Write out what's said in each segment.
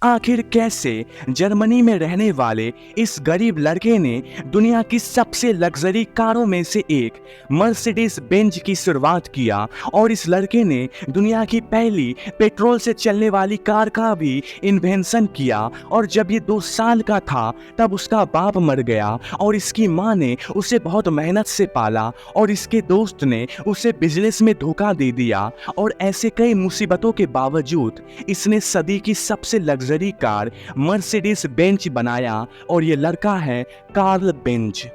आखिर कैसे जर्मनी में रहने वाले इस गरीब लड़के ने दुनिया की सबसे लग्जरी कारों में से एक मर्सिडीज बेंज की शुरुआत किया और इस लड़के ने दुनिया की पहली पेट्रोल से चलने वाली कार का भी इन्वेंशन किया। और जब ये 2 साल का था तब उसका बाप मर गया और इसकी माँ ने उसे बहुत मेहनत से पाला और इसके दोस्त ने उसे बिजनेस में धोखा दे दिया। और ऐसे कई मुसीबतों के बावजूद इसने सदी की सबसे लग्जरी कार मर्सिडीज बेंज बनाया और ये लड़का है कार्ल बेंज।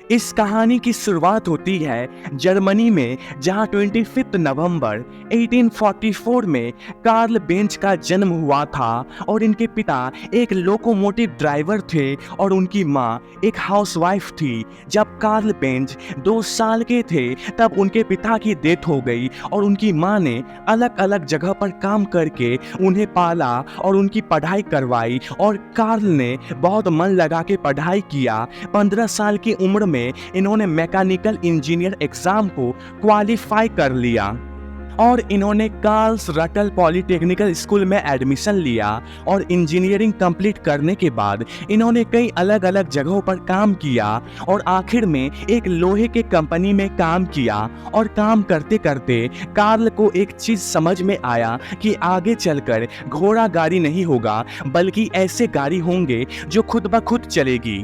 इस कहानी की शुरुआत होती है जर्मनी में, जहां 25 नवंबर 1844 में कार्ल बेंज का जन्म हुआ था और इनके पिता एक लोकोमोटिव ड्राइवर थे और उनकी मां एक हाउसवाइफ थी। जब कार्ल बेंज 2 साल के थे तब उनके पिता की डेथ हो गई और उनकी मां ने अलग अलग जगह पर काम करके उन्हें पाला और उनकी पढ़ाई करवाई और कार्ल ने बहुत मन लगा के पढ़ाई किया। 15 साल की उम्र में इन्होंने मैकेनिकल इंजीनियर एग्जाम को क्वालिफाई कर लिया और इन्होंने कार्ल्स रटल पॉलिटेक्निकल स्कूल में एडमिशन लिया और इंजीनियरिंग कंप्लीट करने के बाद इन्होंने कई अलग अलग जगहों पर काम किया और आखिर में एक लोहे के कंपनी में काम किया। और काम करते करते कार्ल को एक चीज समझ में आया कि आगे चलकर घोड़ा गाड़ी नहीं होगा बल्कि ऐसे गाड़ी होंगे जो खुद ब खुद चलेगी।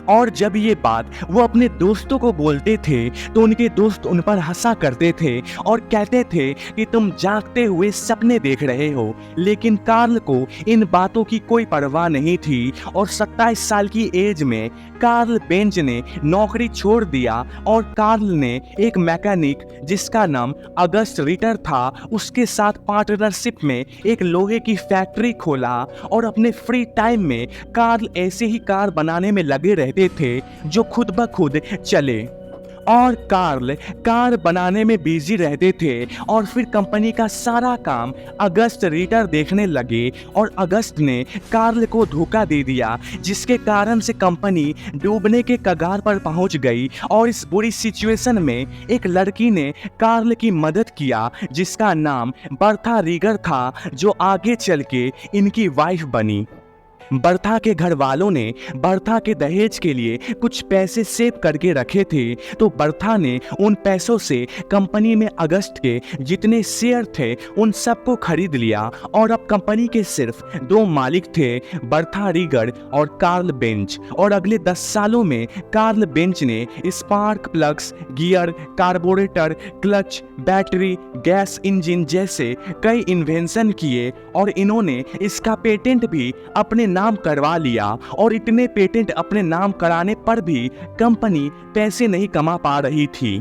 और जब ये बात वो अपने दोस्तों को बोलते थे तो उनके दोस्त उन पर हंसा करते थे और कहते थे कि तुम जागते हुए सपने देख रहे हो। लेकिन कार्ल को इन बातों की कोई परवाह नहीं थी और 27 साल की एज में कार्ल बेंज ने नौकरी छोड़ दिया और कार्ल ने एक मैकेनिक जिसका नाम अगस्ट रिटर था उसके साथ पार्टनरशिप में एक लोहे की फैक्ट्री खोला। और अपने फ्री टाइम में कार्ल ऐसे ही कार बनाने में लगे रहते थे जो खुद ब खुद चले और कार्ल कार बनाने में बिजी रहते थे। और फिर कंपनी का सारा काम अगस्त रिटर देखने लगे और अगस्त ने कार्ल को धोखा दे दिया जिसके कारण से कंपनी डूबने के कगार पर पहुंच गई। और इस बुरी सिचुएशन में एक लड़की ने कार्ल की मदद किया जिसका नाम बर्था रीगर था जो आगे चल के इनकी वाइफ बनी। बर्था के घर वालों ने बर्था के दहेज के लिए कुछ पैसे सेव करके रखे थे तो बर्था ने उन पैसों से कंपनी में अगस्त के जितने शेयर थे उन सबको खरीद लिया और अब कंपनी के सिर्फ 2 मालिक थे, बर्था रीगर और कार्ल बेंज। और अगले 10 सालों में कार्ल बेंज ने spark plugs, gear, carburettor, clutch, battery, gas engine जैसे कई इन्वेंशन किए और इन्होंने इसका पेटेंट भी अपने नाम करवा लिया। और इतने पेटेंट अपने नाम कराने पर भी कंपनी पैसे नहीं कमा पा रही थी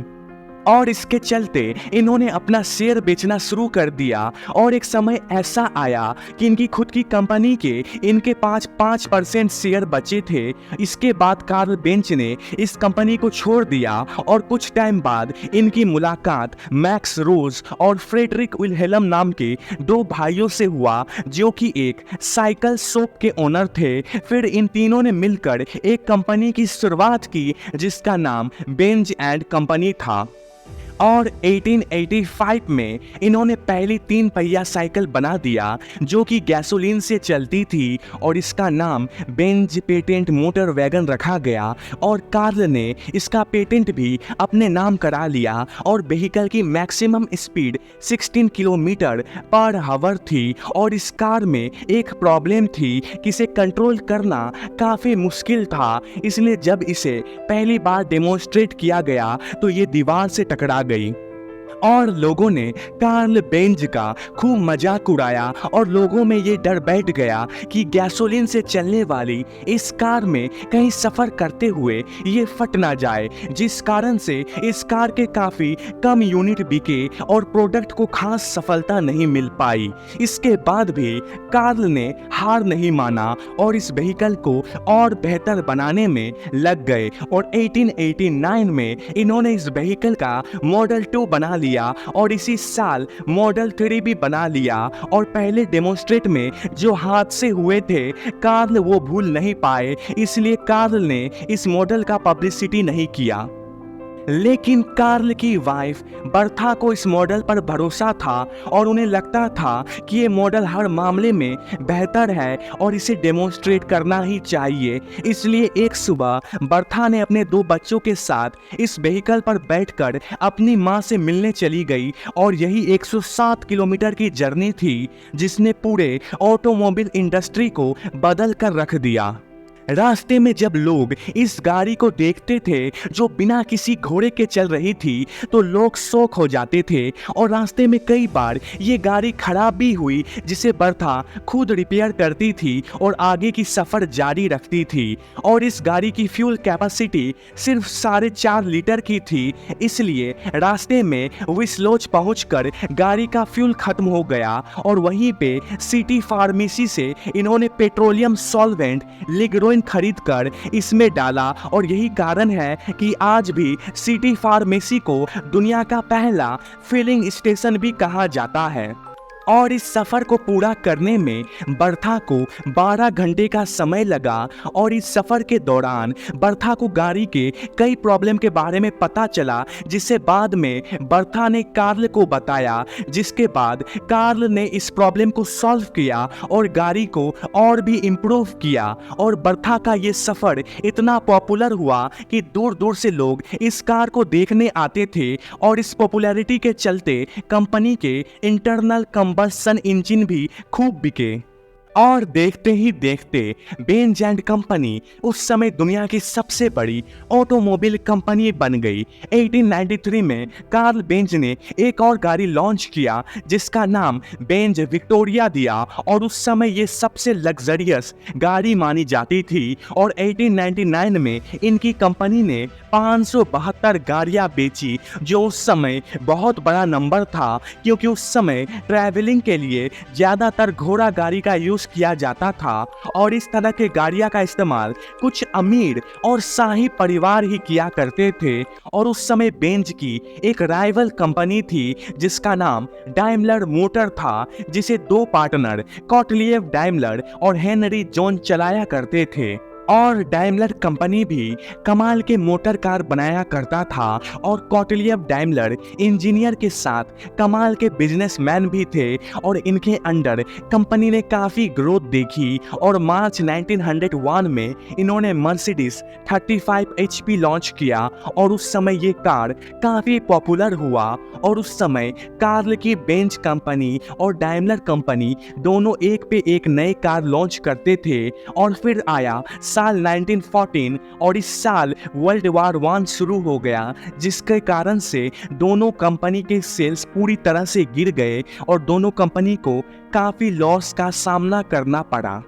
और इसके चलते इन्होंने अपना शेयर बेचना शुरू कर दिया। और एक समय ऐसा आया कि इनकी खुद की कंपनी के इनके पास 5% शेयर बचे थे। इसके बाद कार्ल बेंच ने इस कंपनी को छोड़ दिया और कुछ टाइम बाद इनकी मुलाकात मैक्स रोज और फ्रेडरिक विल्हेल्म नाम के 2 भाइयों से हुआ जो कि एक साइकिल शॉप के ओनर थे। फिर इन तीनों ने मिलकर एक कंपनी की शुरुआत की जिसका नाम बेंज एंड कंपनी था। और 1885 में इन्होंने पहली 3 पहिया साइकिल बना दिया जो कि गैसोलीन से चलती थी और इसका नाम बेंज पेटेंट मोटर वैगन रखा गया। और कार्ल ने इसका पेटेंट भी अपने नाम करा लिया और व्हीकल की maximum speed 16 kilometre per hour थी। और इस कार में एक प्रॉब्लम थी कि इसे कंट्रोल करना काफ़ी मुश्किल था, इसलिए जब इसे पहली बार डेमोन्स्ट्रेट किया गया तो ये दीवार से टकरा गई और लोगों ने कार्ल बेंज का खूब मजाक उड़ाया और लोगों में ये डर बैठ गया कि गैसोलीन से चलने वाली इस कार में कहीं सफ़र करते हुए ये फट ना जाए, जिस कारण से इस कार के काफ़ी कम यूनिट बिके और प्रोडक्ट को खास सफलता नहीं मिल पाई। इसके बाद भी कार्ल ने हार नहीं माना और इस व्हीकल को और बेहतर बनाने में लग गए और 1889 में इन्होंने इस व्हीकल का मॉडल 2 बना लिया और इसी साल मॉडल 3 भी बना लिया। और पहले डेमोन्स्ट्रेट में जो हादसे हुए थे कार्ल वो भूल नहीं पाए, इसलिए कार्ल ने इस मॉडल का पब्लिसिटी नहीं किया। लेकिन कार्ल की वाइफ बर्था को इस मॉडल पर भरोसा था और उन्हें लगता था कि ये मॉडल हर मामले में बेहतर है और इसे डेमोन्स्ट्रेट करना ही चाहिए। इसलिए एक सुबह बर्था ने अपने 2 बच्चों के साथ इस व्हीकल पर बैठकर अपनी मां से मिलने चली गई और यही 107 किलोमीटर की जर्नी थी जिसने पूरे ऑटोमोबाइल इंडस्ट्री को बदल कर रख दिया। रास्ते में जब लोग इस गाड़ी को देखते थे जो बिना किसी घोड़े के चल रही थी तो लोग शौक हो जाते थे और रास्ते में कई बार ये गाड़ी खराब भी हुई जिसे बर्था खुद रिपेयर करती थी और आगे की सफ़र जारी रखती थी। और इस गाड़ी की फ्यूल कैपेसिटी सिर्फ 4.5 लीटर की थी, इसलिए रास्ते में विस्लोच पहुंचकर गाड़ी का फ्यूल खत्म हो गया और वहीं पे सिटी फार्मेसी से इन्होंने पेट्रोलियम सॉल्वेंट लिग्रोइन खरीद कर इसमें डाला और यही कारण है कि आज भी सिटी फार्मेसी को दुनिया का पहला फिलिंग स्टेशन भी कहा जाता है। और इस सफ़र को पूरा करने में बर्था को 12 घंटे का समय लगा और इस सफ़र के दौरान बर्था को गाड़ी के कई प्रॉब्लम के बारे में पता चला जिसे बाद में बर्था ने कार्ल को बताया, जिसके बाद कार्ल ने इस प्रॉब्लम को सॉल्व किया और गाड़ी को और भी इम्प्रूव किया और बर्था का ये सफ़र इतना पॉपुलर हुआ कि दूर दूर से लोग इस कार को देखने आते थे और इस पॉपुलैरिटी के चलते कंपनी के इंटरनल कंबशन इंजन भी खूब बिके। और देखते ही देखते बेंज एंड कंपनी उस समय दुनिया की सबसे बड़ी ऑटोमोबाइल कंपनी बन गई। 1893 में कार्ल बेंज ने एक और गाड़ी लॉन्च किया जिसका नाम बेंज विक्टोरिया दिया और उस समय ये सबसे लग्जरियस गाड़ी मानी जाती थी और 1899 में इनकी कंपनी ने 572 गाड़ियां बेची जो उस समय बहुत बड़ा नंबर था क्योंकि उस समय ट्रैवलिंग के लिए ज़्यादातर घोड़ा गाड़ी का यूज़ किया जाता था और इस तरह के गाड़ियां का इस्तेमाल कुछ अमीर और शाही परिवार ही किया करते थे। और उस समय बेंज की एक राइवल कंपनी थी जिसका नाम डाइमलर मोटर था, जिसे 2 पार्टनर कॉटलिएव डाइमलर और हेनरी जॉन चलाया करते थे। और डाइमलर कंपनी भी कमाल के मोटर कार बनाया करता था और कॉटलिएव डाइमलर इंजीनियर के साथ कमाल के बिजनेसमैन भी थे और इनके अंडर कंपनी ने काफ़ी ग्रोथ देखी और मार्च 1901 में इन्होंने मर्सिडीज 35 HP लॉन्च किया और उस समय ये कार काफ़ी पॉपुलर हुआ। और उस समय कार्ल की बेंज कंपनी और डाइमलर कंपनी दोनों एक पे एक नए कार लॉन्च करते थे। और फिर आया साल 1914 और इस साल वर्ल्ड वार 1 शुरू हो गया जिसके कारण से दोनों कंपनी के सेल्स पूरी तरह से गिर गए और दोनों कंपनी को काफ़ी लॉस का सामना करना पड़ा।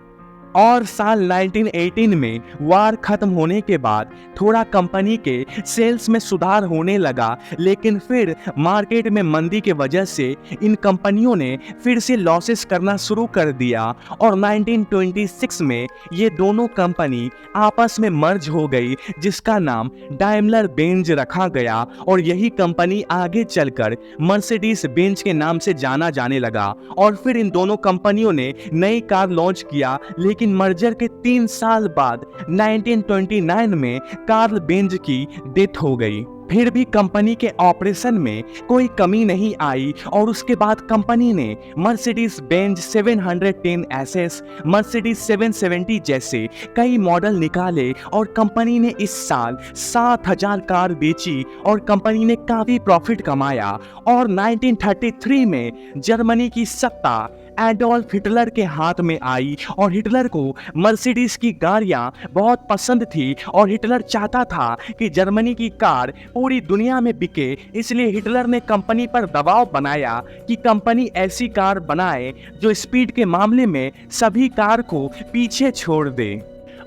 और साल 1918 में वार खत्म होने के बाद थोड़ा कंपनी के सेल्स में सुधार होने लगा, लेकिन फिर मार्केट में मंदी के वजह से इन कंपनियों ने फिर से लॉसेस करना शुरू कर दिया और 1926 में ये दोनों कंपनी आपस में मर्ज हो गई जिसका नाम डाइमलर बेंज रखा गया और यही कंपनी आगे चलकर मर्सिडीज बेंज के नाम से जाना जाने लगा। और फिर इन दोनों कंपनियों ने नई कार लॉन्च किया, लेकिन मर्जर के 3 साल बाद 1929 में कार्ल बेंज की डेथ हो गई। फिर भी कंपनी के ऑपरेशन में कोई कमी नहीं आई और उसके बाद कंपनी ने मर्सिडीज बेंज 710 एसएस, मर्सिडीज 770 जैसे कई मॉडल निकाले और कंपनी ने इस साल 7,000 कार बेची और कंपनी ने काफ़ी प्रॉफिट कमाया। और 1933 में जर्मनी की सत्ता एडोल्फ हिटलर के हाथ में आई और हिटलर को मर्सिडीज की गाड़ियां बहुत पसंद थी और हिटलर चाहता था कि जर्मनी की कार पूरी दुनिया में बिके। इसलिए हिटलर ने कंपनी पर दबाव बनाया कि कंपनी ऐसी कार बनाए जो स्पीड के मामले में सभी कार को पीछे छोड़ दे।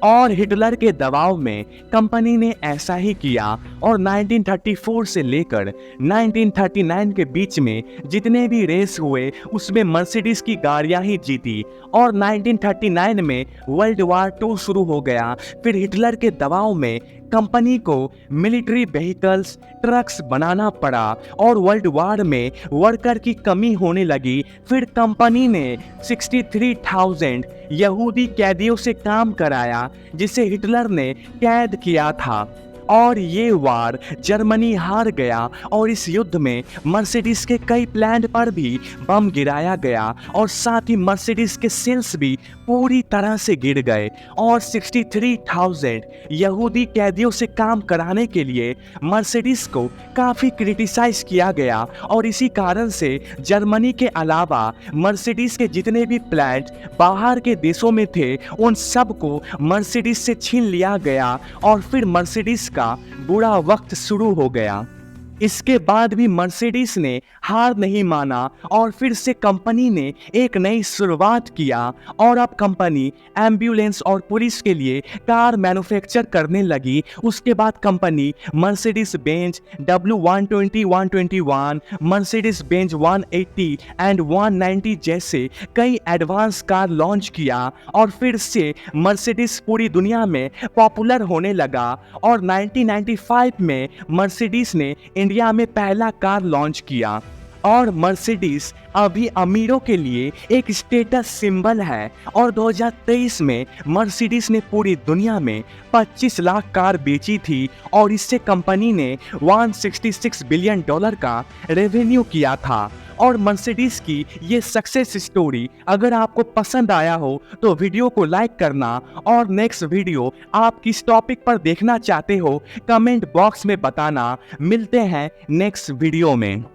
और हिटलर के दबाव में कंपनी ने ऐसा ही किया और 1934 से लेकर 1939 के बीच में जितने भी रेस हुए उसमें मर्सिडीज की गाड़ियां ही जीती। और 1939 में वर्ल्ड वार 2 शुरू हो गया। फिर हिटलर के दबाव में कंपनी को मिलिट्री व्हीकल्स, ट्रक्स बनाना पड़ा और वर्ल्ड वार में वर्कर की कमी होने लगी। फिर कंपनी ने 63,000 यहूदी कैदियों से काम कराया जिसे हिटलर ने कैद किया था। और ये वार जर्मनी हार गया और इस युद्ध में मर्सिडीज के कई प्लांट पर भी बम गिराया गया और साथ ही मर्सिडीज के सेल्स भी पूरी तरह से गिर गए और 63,000 यहूदी कैदियों से काम कराने के लिए मर्सिडीज को काफ़ी क्रिटिसाइज किया गया और इसी कारण से जर्मनी के अलावा मर्सिडीज के जितने भी प्लांट बाहर के देशों में थे उन सब को मर्सिडीज से छीन लिया गया और फिर मर्सिडीज का बुरा वक्त शुरू हो गया। इसके बाद भी मर्सिडीज ने हार नहीं माना और फिर से कंपनी ने एक नई शुरुआत किया और अब कंपनी एम्बुलेंस और पुलिस के लिए कार मैन्युफैक्चर करने लगी। उसके बाद company Mercedes Benz W120, 121, Mercedes Benz 180 and 190 जैसे कई एडवांस कार लॉन्च किया और फिर से मर्सिडीज पूरी दुनिया में पॉपुलर होने लगा और 1995 में मर्सिडीज ने इंडिया में पहला कार लॉन्च किया और मर्सिडीज अभी अमीरों के लिए एक स्टेटस सिंबल है और 2023 में मर्सिडीज ने पूरी दुनिया में 25 लाख कार बेची थी और इससे कंपनी ने $166 बिलियन का रेवेन्यू किया था। और मर्सिडीज की ये सक्सेस स्टोरी अगर आपको पसंद आया हो तो वीडियो को लाइक करना और नेक्स्ट वीडियो आप किस टॉपिक पर देखना चाहते हो कमेंट बॉक्स में बताना। मिलते हैं नेक्स्ट वीडियो में।